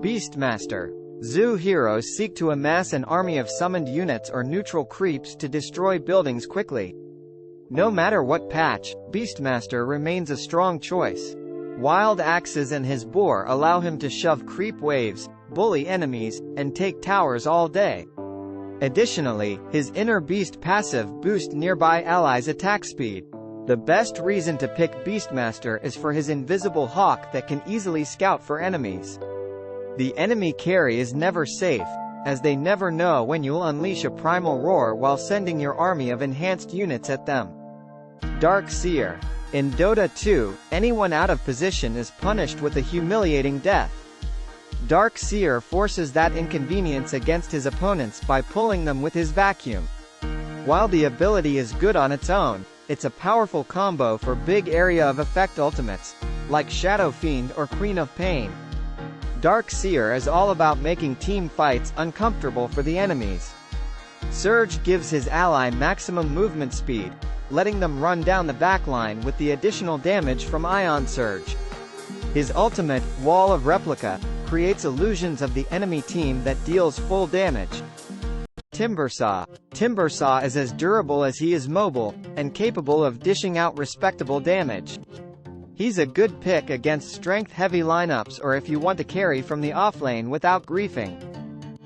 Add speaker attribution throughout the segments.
Speaker 1: Beastmaster. Zoo heroes seek to amass an army of summoned units or neutral creeps to destroy buildings quickly. No matter what patch, Beastmaster remains a strong choice. Wild axes and his boar allow him to shove creep waves, bully enemies, and take towers all day. Additionally, his inner beast passive boosts nearby allies' attack speed. The best reason to pick Beastmaster is for his invisible hawk that can easily scout for enemies. The enemy carry is never safe, as they never know when you'll unleash a primal roar while sending your army of enhanced units at them. Dark Seer. In Dota 2, anyone out of position is punished with a humiliating death. Dark Seer forces that inconvenience against his opponents by pulling them with his vacuum. While the ability is good on its own, it's a powerful combo for big area of effect ultimates, like Shadow Fiend or Queen of Pain. Dark Seer is all about making team fights uncomfortable for the enemies. Surge gives his ally maximum movement speed, letting them run down the backline with the additional damage from Ion Surge. His ultimate, Wall of Replica, creates illusions of the enemy team that deals full damage. Timbersaw. Timbersaw is as durable as he is mobile, and capable of dishing out respectable damage. He's a good pick against strength-heavy lineups or if you want to carry from the offlane without griefing.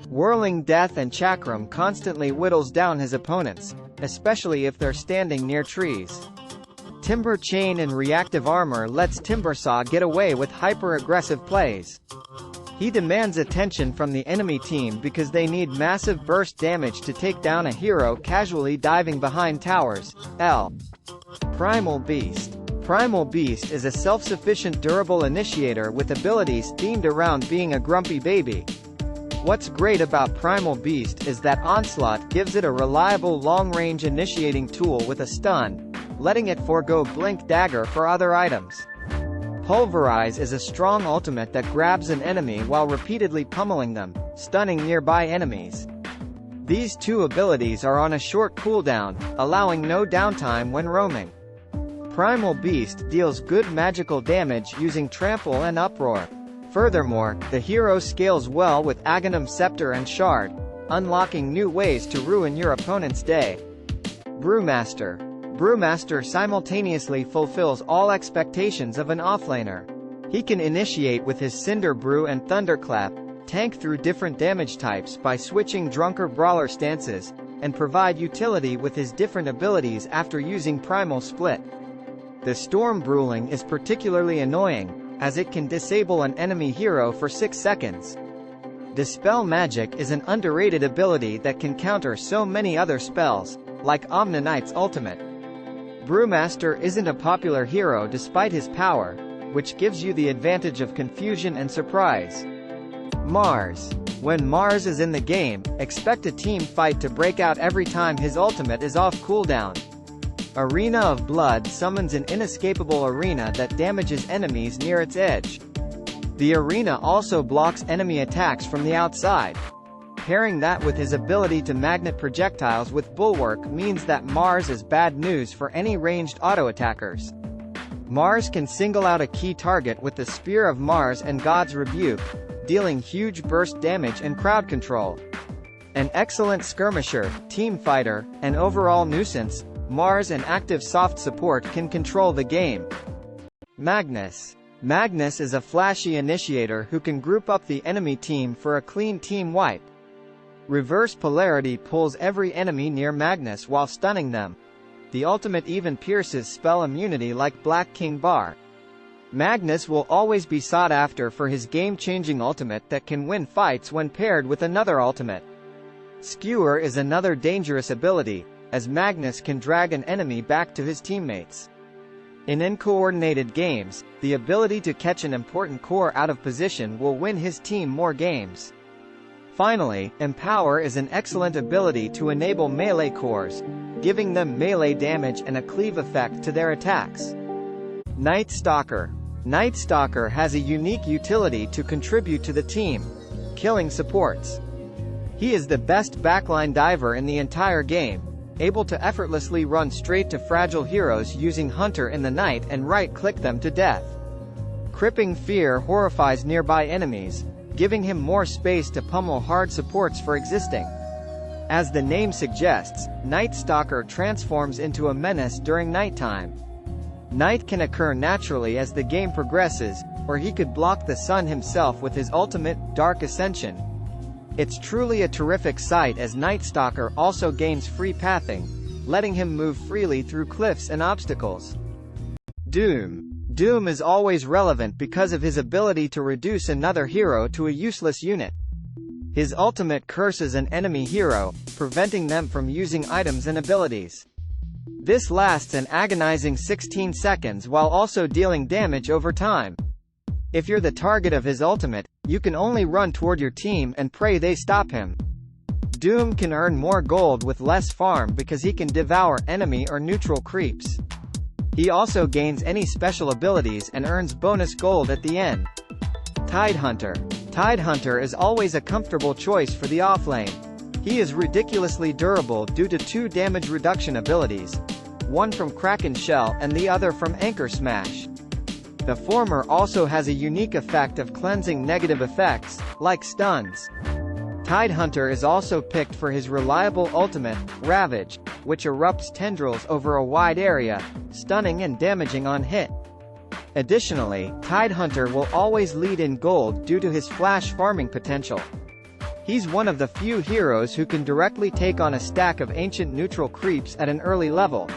Speaker 1: Whirling Death and Chakram constantly whittles down his opponents, especially if they're standing near trees. Timber Chain and Reactive Armor lets Timbersaw get away with hyper-aggressive plays. He demands attention from the enemy team because they need massive burst damage to take down a hero casually diving behind towers. Primal Beast. Primal Beast is a self-sufficient durable initiator with abilities themed around being a grumpy baby. What's great about Primal Beast is that Onslaught gives it a reliable long-range initiating tool with a stun, letting it forego Blink Dagger for other items. Pulverize is a strong ultimate that grabs an enemy while repeatedly pummeling them, stunning nearby enemies. These two abilities are on a short cooldown, allowing no downtime when roaming. Primal Beast deals good magical damage using Trample and Uproar. Furthermore, the hero scales well with Aghanim Scepter and Shard, unlocking new ways to ruin your opponent's day. Brewmaster. Brewmaster simultaneously fulfills all expectations of an offlaner. He can initiate with his Cinder Brew and Thunderclap, tank through different damage types by switching Drunker Brawler stances, and provide utility with his different abilities after using Primal Split. The Storm Bruling is particularly annoying, as it can disable an enemy hero for 6 seconds. Dispel Magic is an underrated ability that can counter so many other spells, like Omni Knight's ultimate. Brewmaster isn't a popular hero despite his power, which gives you the advantage of confusion and surprise. Mars. When Mars is in the game, expect a team fight to break out every time his ultimate is off cooldown. Arena of Blood summons an inescapable arena that damages enemies near its edge. The arena also blocks enemy attacks from the outside. Pairing that with his ability to magnet projectiles with Bulwark means that Mars is bad news for any ranged auto-attackers. Mars can single out a key target with the Spear of Mars and God's Rebuke, dealing huge burst damage and crowd control. An excellent skirmisher, team fighter, and overall nuisance, Mars and active soft support can control the game. Magnus. Magnus is a flashy initiator who can group up the enemy team for a clean team wipe. Reverse Polarity pulls every enemy near Magnus while stunning them. The ultimate even pierces spell immunity like Black King Bar. Magnus will always be sought after for his game-changing ultimate that can win fights when paired with another ultimate. Skewer is another dangerous ability, as Magnus can drag an enemy back to his teammates. In uncoordinated games, the ability to catch an important core out of position will win his team more games. Finally, Empower is an excellent ability to enable melee cores, giving them melee damage and a cleave effect to their attacks. Night Stalker. Night Stalker has a unique utility to contribute to the team, killing supports. He is the best backline diver in the entire game, able to effortlessly run straight to fragile heroes using Hunter in the night and right-click them to death. Cripping Fear horrifies nearby enemies, giving him more space to pummel hard supports for existing. As the name suggests, Night Stalker transforms into a menace during nighttime. Night can occur naturally as the game progresses, or he could block the sun himself with his ultimate, Dark Ascension. It's truly a terrific sight as Night Stalker also gains free pathing, letting him move freely through cliffs and obstacles. Doom is always relevant because of his ability to reduce another hero to a useless unit. His ultimate curses an enemy hero, preventing them from using items and abilities. This lasts an agonizing 16 seconds while also dealing damage over time. If you're the target of his ultimate, you can only run toward your team and pray they stop him. Doom can earn more gold with less farm because he can devour enemy or neutral creeps. He also gains any special abilities and earns bonus gold at the end. Tidehunter. Tidehunter is always a comfortable choice for the offlane. He is ridiculously durable due to 2 damage reduction abilities, one from Kraken Shell and the other from Anchor Smash. The former also has a unique effect of cleansing negative effects, like stuns. Tidehunter is also picked for his reliable ultimate, Ravage, which erupts tendrils over a wide area, stunning and damaging on hit. Additionally, Tidehunter will always lead in gold due to his flash farming potential. He's one of the few heroes who can directly take on a stack of ancient neutral creeps at an early level,